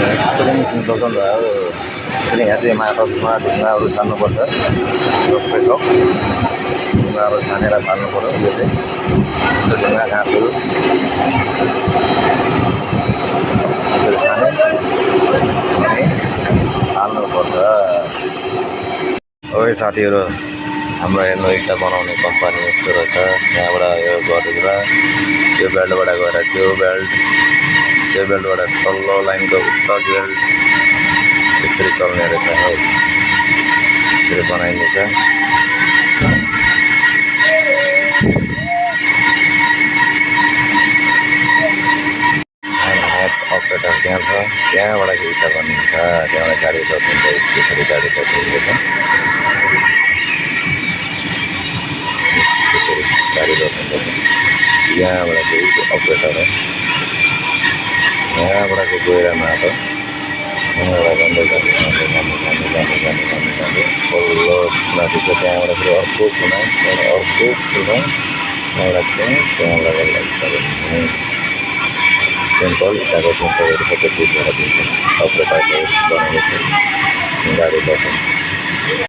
Spring चल्छ नि त अब स्प्रिङ यहाँ चाहिँ माटोमा ढुङ्गाहरू छान्नुपर्छ टोक ढुङ्गाहरू छानेर फाल्नु पऱ्यो यो चाहिँ यसो ढुङ्गा घाँसहरू यसरी छाने अनि फाल्नुपर्छ। ओइ साथीहरू हाम्रो हेर्नु इँटा बनाउने कम्पनी यस्तो रहेछ। यहाँबाट यो गरेर यो बेल्टबाट गएर त्यो बेल्टबाट तल्लो लाइनको उत्तर बेल्ट यसरी चल्ने रहेछ है। यसरी बनाइन्छ। अपरेटर त्यहाँ छ, त्यहाँबाट इँटा बनिन्छ, त्यहाँबाट गाडी रोकिन्छ, त्यसरी गाडी रोकिन्छ। गाडी रोकिन्छ यहाँबाट चाहिँ अपरेटर हो। यहाँबाट चाहिँ गएर माटो यहाँबाट जाँदै पल्लो माथि चाहिँ त्यहाँबाट फेरि अर्को कुना यहाँबाट त्यहाँ लगाएर सिम्पल इँटाको सिम्पलहरू सबै चिजबाट दिन्छ। अपरेटरले बनाएको गाडी रोकिन्छ।